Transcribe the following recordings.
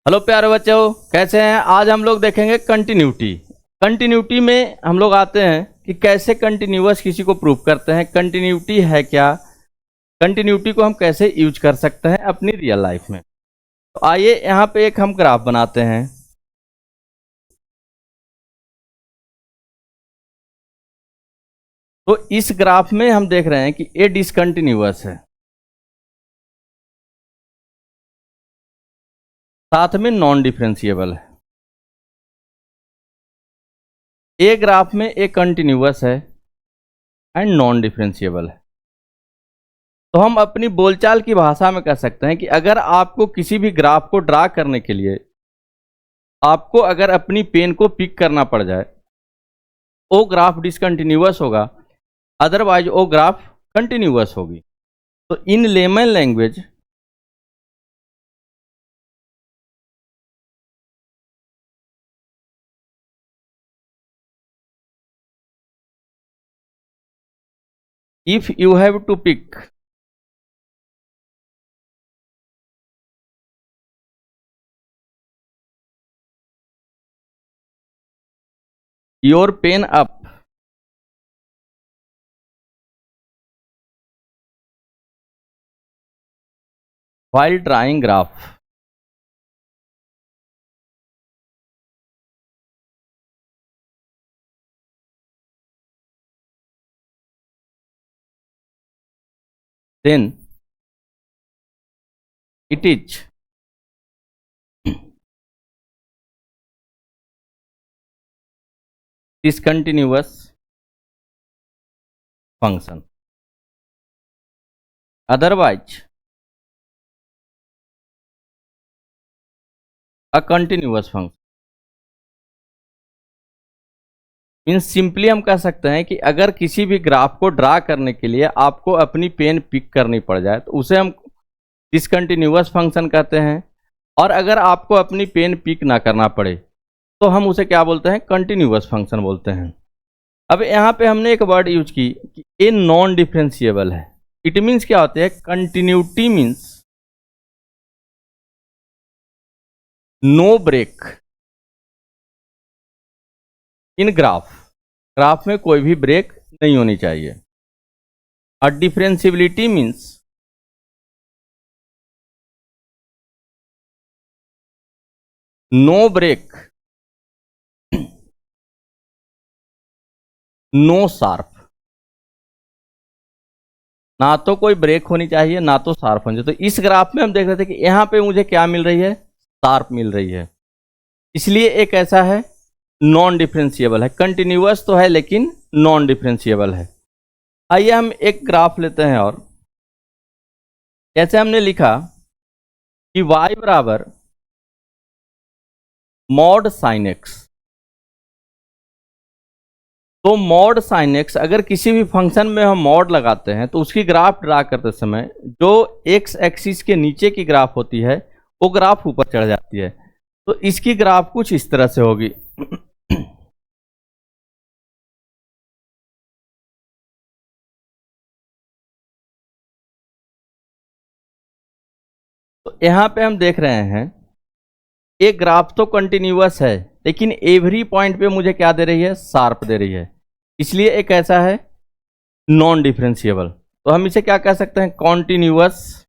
Hello प्यारे बच्चों, कैसे हैं। आज हम लोग देखेंगे कंटिन्यूटी। कंटिन्यूटी में हम लोग आते हैं कि कैसे कंटिन्यूअस किसी को प्रूव करते हैं, कंटिन्यूटी है क्या, कंटिन्यूटी को हम कैसे यूज कर सकते हैं अपनी रियल लाइफ में। तो आइए यहाँ पे एक हम ग्राफ बनाते हैं। तो इस ग्राफ में हम देख रहे हैं कि ए डिसकंटिन्यूअस है, साथ में नॉन डिफरेंशिएबल है। ए ग्राफ में ए कंटिन्यूअस है एंड नॉन डिफरेंशिएबल है। तो हम अपनी बोलचाल की भाषा में कह सकते हैं कि अगर आपको किसी भी ग्राफ को ड्रा करने के लिए आपको अगर अपनी पेन को पिक करना पड़ जाए, वो ग्राफ डिसकंटिन्यूअस होगा, अदरवाइज वो ग्राफ कंटिन्यूअस होगी। तो in layman language if you have to pick your pen up while drawing graph, then it is discontinuous function, otherwise a continuous function। Means simply हम कह सकते हैं कि अगर किसी भी ग्राफ को ड्रा करने के लिए आपको अपनी पेन पिक करनी पड़ जाए तो उसे हम डिसकंटिन्यूअस फंक्शन कहते हैं, और अगर आपको अपनी पेन पिक ना करना पड़े तो हम उसे क्या बोलते हैं, कंटिन्यूअस फंक्शन बोलते हैं। अब यहाँ पे हमने एक वर्ड यूज की कि ए नॉन डिफरेंशिएबल है। इट मीन्स क्या होते हैं, continuity means no break in graph. Graph में कोई भी ब्रेक नहीं होनी चाहिए। और differentiability means no break no sharp. ना तो कोई ब्रेक होनी चाहिए ना तो शार्प होनी चाहिए। तो इस ग्राफ में हम देख रहे थे कि यहां पे मुझे क्या मिल रही है, शार्प मिल रही है, इसलिए एक ऐसा है नॉन डिफरेंशिएबल है। कंटिन्यूअस तो है लेकिन नॉन डिफरेंशिएबल है। आइए हम एक ग्राफ लेते हैं, और जैसे हमने लिखा कि y बराबर मॉड साइन एक्स। तो मॉड साइन एक्स, अगर किसी भी फंक्शन में हम मॉड लगाते हैं तो उसकी ग्राफ ड्रा करते समय जो एक्स एक्सिस के नीचे की ग्राफ होती है वो ग्राफ ऊपर चढ़ जाती है। तो इसकी ग्राफ कुछ इस तरह से होगी। तो यहां पे हम देख रहे हैं एक ग्राफ तो कंटिन्यूअस है लेकिन एवरी पॉइंट पे मुझे क्या दे रही है, शार्प दे रही है, इसलिए एक ऐसा है नॉन डिफरेंशिएबल। तो हम इसे क्या कह सकते हैं, continuous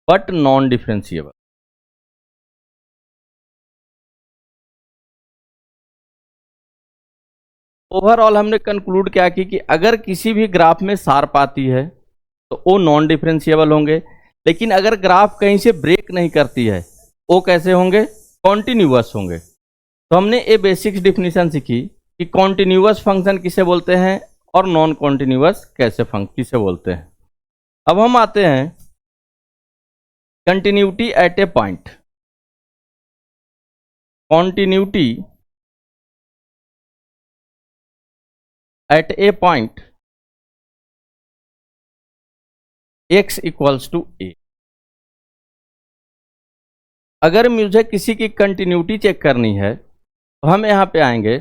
but non differentiable. Overall हमने कंक्लूड क्या की कि अगर किसी भी ग्राफ में शार्प आती है तो वो नॉन डिफरेंशिएबल होंगे, लेकिन अगर ग्राफ कहीं से ब्रेक नहीं करती है वो कैसे होंगे, कॉन्टिन्यूअस होंगे। तो हमने ये बेसिक्स डिफिनीशन सीखी कि कॉन्टिन्यूअस फंक्शन किसे बोलते हैं और नॉन कॉन्टिन्यूअस किसे बोलते हैं। अब हम आते हैं continuity at a point. Continuity at a point x equals to a. अगर मुझे किसी की कंटिन्यूटी चेक करनी है तो हम यहां पे आएंगे,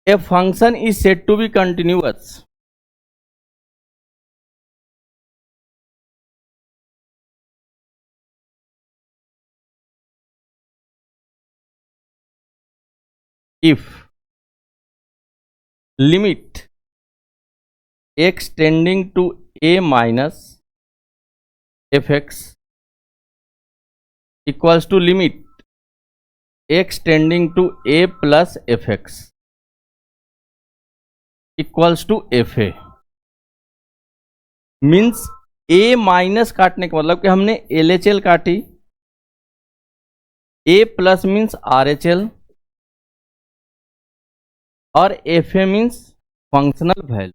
a function is said to be continuous if limit x tending to a minus fx equals to limit x tending to a plus fx equals to fa, means a minus काटने का मतलब कि हमने LHL काटी, a plus means RHL और fa means functional value.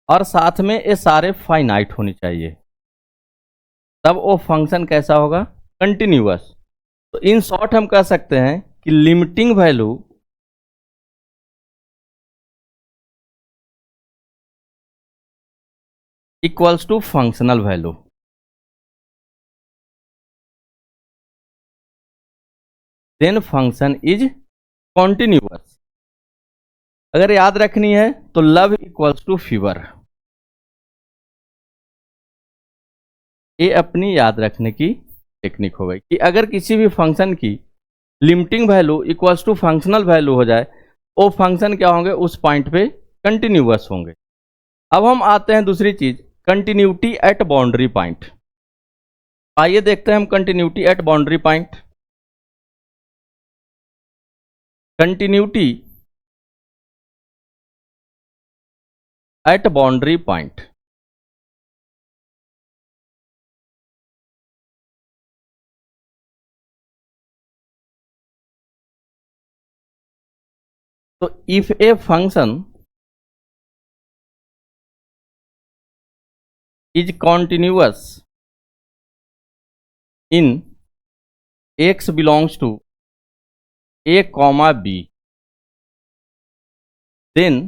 और साथ में ये सारे फाइनाइट होनी चाहिए, तब वो फंक्शन कैसा होगा, कंटिन्यूअस। तो इन शॉर्ट हम कह सकते हैं कि limiting value equals to functional value. Then function is continuous. अगर याद रखनी है तो लव इक्वल्स टू फीवर। ये अपनी याद रखने की टेक्निक हो गई कि अगर किसी भी फंक्शन की limiting value equals to functional value हो जाए, वो फंक्शन क्या होंगे, उस पॉइंट पे कंटिन्यूअस होंगे। अब हम आते हैं दूसरी चीज, कंटिन्यूटी एट बाउंड्री पॉइंट। आइए देखते हैं हम continuity at boundary point. Continuity at boundary point, तो if a function is continuous in x belongs to a comma b, then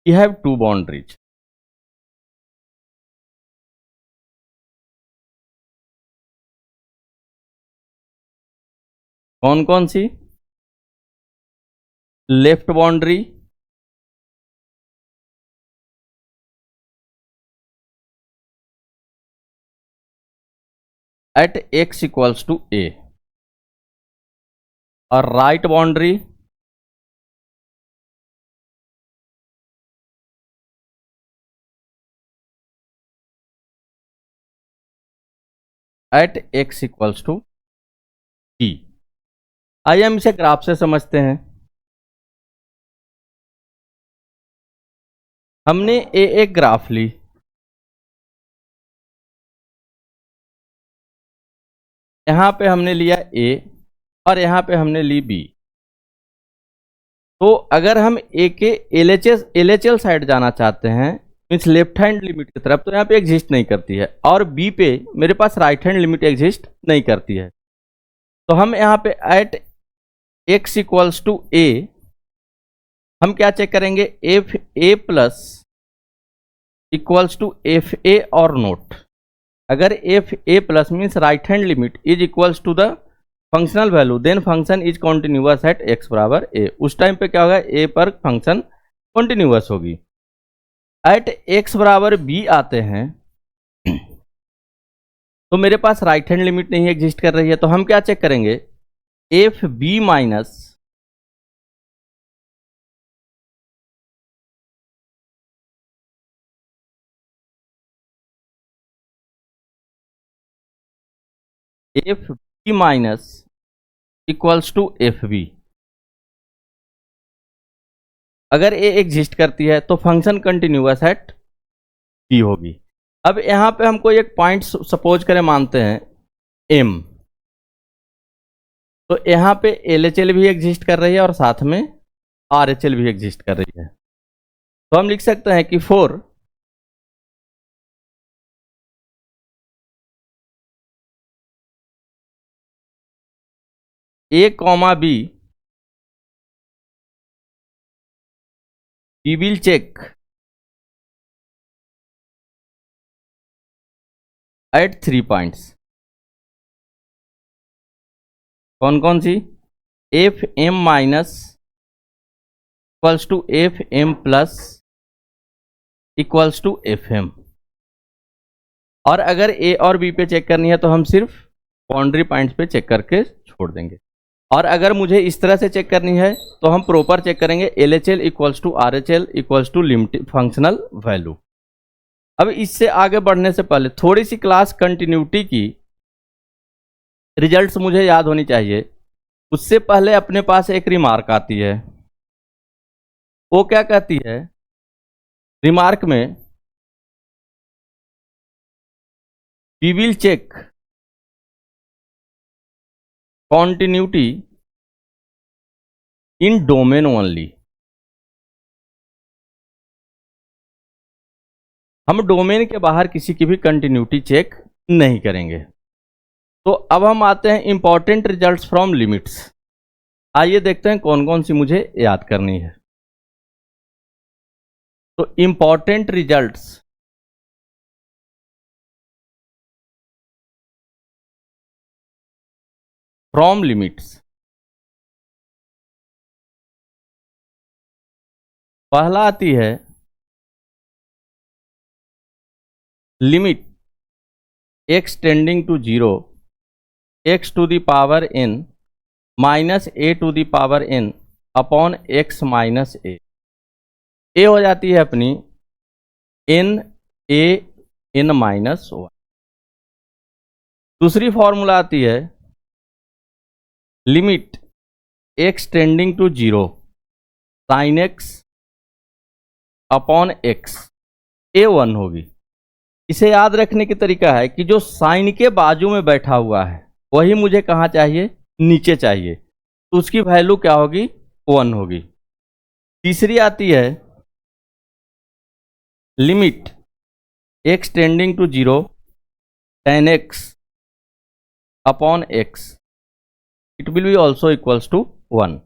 we have two boundaries. कौन कौन सी, left boundary at x equals to a और right boundary at x equals to b। आइए हम इसे graph से समझते हैं। हमने एक ग्राफ ली, यहां पे हमने लिया a और यहां पे हमने ली b। तो अगर हम a के LHL साइड जाना चाहते हैं, मीन्स लेफ्ट हैंड लिमिट की तरफ, तो यहाँ पे एग्जिस्ट नहीं करती है, और b पे मेरे पास राइट हैंड लिमिट एग्जिस्ट नहीं करती है। तो हम यहाँ पे at x equals to a हम क्या चेक करेंगे, F A plus equals to F A और नोट। अगर F A plus means right hand limit is equals to the functional value, then function is continuous at x बराबर a। उस time पे क्या होगा, a पर function continuous होगी। At x बराबर b आते हैं तो मेरे पास राइट हैंड लिमिट नहीं एग्जिस्ट कर रही है, तो हम क्या चेक करेंगे, F B minus F B minus equals to F B. अगर ए एग्जिस्ट करती है तो फंक्शन कंटिन्यूअस एट बी होगी। अब यहां पे हमको एक पॉइंट सपोज करें मानते हैं एम, तो यहां पे LHL भी एग्जिस्ट कर रही है और साथ में RHL भी एग्जिस्ट कर रही है। तो हम लिख सकते हैं कि for a comma b, we will check at 3 points। कौन कौन सी, F M minus equals to F M plus equals to F M. और अगर ए और बी पे चेक करनी है तो हम सिर्फ बाउंड्री पॉइंट्स पे चेक करके छोड़ देंगे। और अगर मुझे इस तरह से चेक करनी है तो हम प्रॉपर चेक करेंगे, LHL equals to RHL equals to limit functional value. अब इससे आगे बढ़ने से पहले थोड़ी सी क्लास कंटिन्यूटी की रिजल्ट्स मुझे याद होनी चाहिए। उससे पहले अपने पास एक रिमार्क आती है, वो क्या कहती है रिमार्क में, we will check continuity in domain only. हम डोमेन के बाहर किसी की भी कंटिन्यूटी चेक नहीं करेंगे। तो अब हम आते हैं इंपॉर्टेंट रिजल्ट्स फ्रॉम लिमिट्स। आइए देखते हैं कौन कौन सी मुझे याद करनी है। तो इंपॉर्टेंट रिजल्ट्स फ्रॉम लिमिट्स। पहला आती है limit x tending to 0 x to the power n minus a to the power n upon x minus a। ए हो जाती है अपनी n माइनस 1। दूसरी फॉर्मूला आती है limit x tending to 0 sine x upon x, a1 होगी। इसे याद रखने की तरीका है कि जो साइन के बाजू में बैठा हुआ है वही मुझे कहाँ चाहिए, नीचे चाहिए, तो उसकी वैल्यू क्या होगी, 1 होगी। तीसरी आती है limit x tending to 0 tan x upon x, it will be also equals to 1।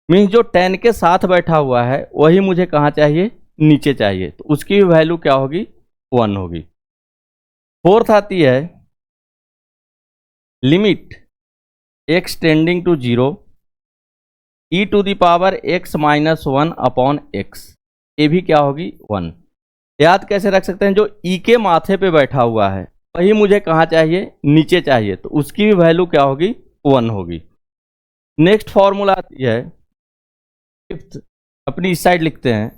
Means जो tan के साथ बैठा हुआ है वही मुझे कहाँ चाहिए, नीचे चाहिए, तो उसकी भी वैल्यू क्या होगी, 1 होगी। फोर्थ आती है limit x tending to 0 e to the power x minus 1 upon x, ये भी क्या होगी, 1। याद कैसे रख सकते हैं, जो e के माथे पे बैठा हुआ है वही मुझे कहाँ चाहिए, नीचे चाहिए, तो उसकी भी वैल्यू क्या होगी, 1 होगी। नेक्स्ट फॉर्मूला आती है फिफ्थ, अपनी इस साइड लिखते हैं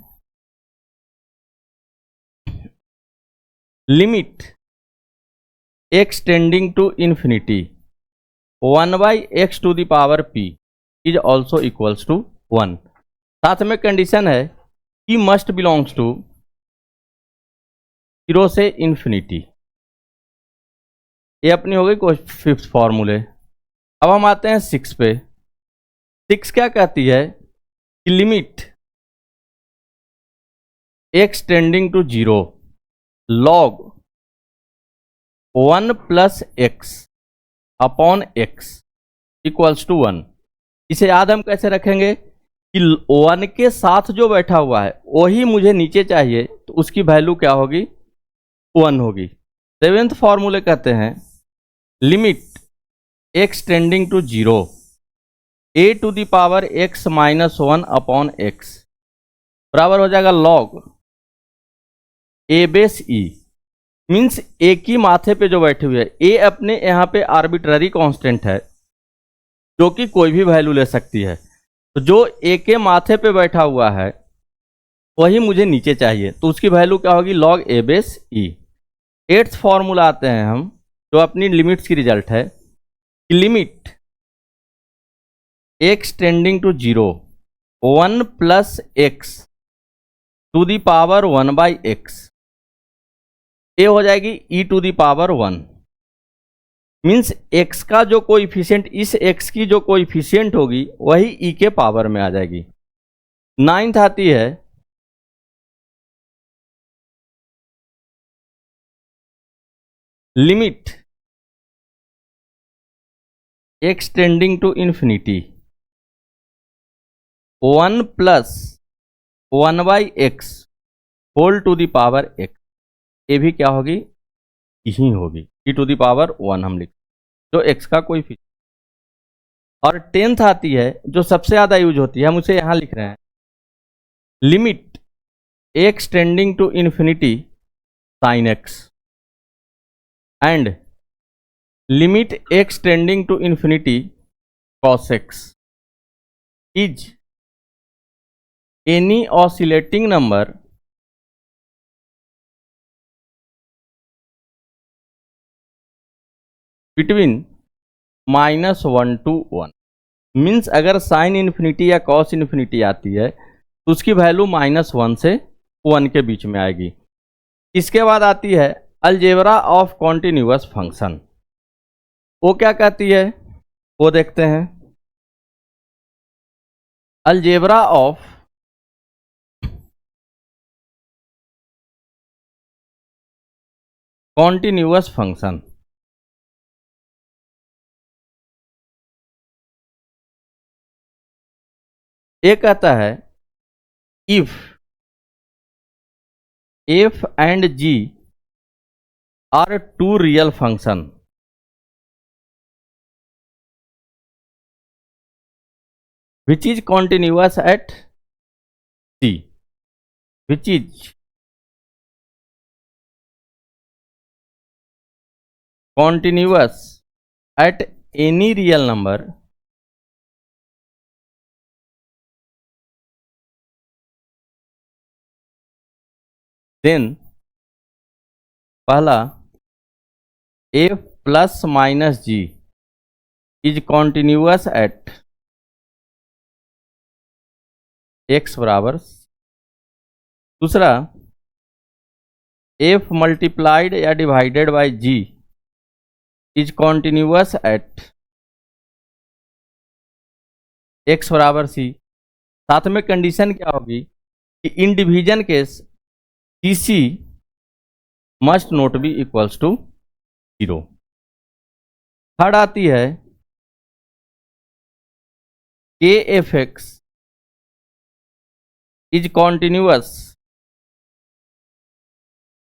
limit x tending to infinity 1 by x to the power p is also equals to 1। साथ में कंडीशन है p मस्ट बिलोंग्स टू 0 से इन्फिनिटी। ये अपनी हो गई कोई फिफ्थ फॉर्मूले। अब हम आते हैं 6 पे। 6 क्या कहती है कि limit x tending to 0 log 1 plus x upon x equals to 1। इसे याद हम कैसे रखेंगे कि 1 के साथ जो बैठा हुआ है वही मुझे नीचे चाहिए, तो उसकी वैल्यू क्या होगी, 1 होगी। सेवेंथ फॉर्मूले कहते हैं limit x tending to 0 a to the power x minus 1 upon x बराबर हो जाएगा log a base e। Means a की माथे पे जो बैठे हुए है, ए अपने यहाँ पे आर्बिट्ररी कांस्टेंट है जो कि कोई भी वैल्यू ले सकती है, तो जो ए के माथे पे बैठा हुआ है वही मुझे नीचे चाहिए, तो उसकी वैल्यू क्या होगी, log a base e। Eighth formula आते हैं हम, जो अपनी लिमिट्स की रिजल्ट है कि limit x tending to 0 1 plus x to the power 1 by x, ए हो जाएगी e to the power 1। Means x का जो कोएफिशिएंट, इस x की जो कोएफिशिएंट होगी वही e के पावर में आ जाएगी। नाइन्थ आती है limit x tending to infinity 1 plus 1 by x whole to the power x, ये भी क्या होगी, यही होगी, e टू दी पावर 1 हम लिख, जो x का कोई फीचर। और 10th आती है जो सबसे ज़्यादा यूज होती है, हम उसे यहाँ लिख रहे हैं limit x tending to infinity sine x and limit x tending to infinity cos x is any oscillating number between -1 to 1। Means अगर साइन इन्फिनिटी या कॉस इन्फिनिटी आती है तो उसकी वैल्यू -1 से 1 के बीच में आएगी। इसके बाद आती है अलजेब्रा ऑफ कॉन्टिन्यूअस फंक्शन। वो क्या कहती है वो देखते हैं। अलजेब्रा ऑफ कॉन्टिन्यूअस फंक्शन ये कहता है if f and g are two real function which is continuous at c, which is continuous at any real number then पहला f plus minus g is continuous at x बराबर। दूसरा f multiplied या divided by g is continuous at x बराबर c। साथ में condition क्या होगी कि in division case cc must not be equals to 0। Third आती है kfx is continuous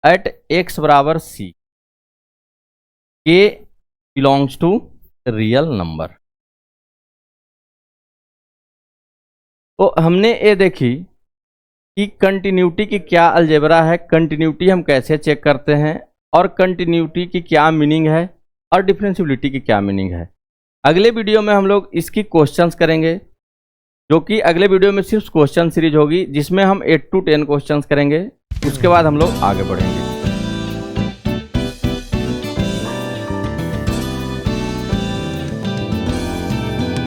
at x बराबर c, k belongs to real number. तो हमने ये देखी कि कंटिन्यूटी की क्या अलजेब्रा है, कंटिन्यूटी हम कैसे चेक करते हैं और कंटिन्यूटी की क्या मीनिंग है और डिफरेंशियबिलिटी की क्या मीनिंग है। अगले वीडियो में हम लोग इसकी क्वेश्चंस करेंगे, जो कि अगले वीडियो में सिर्फ क्वेश्चन सीरीज होगी जिसमें हम 8 to 10 क्वेश्चंस करेंगे। उसके बाद हम लोग आगे बढ़ेंगे।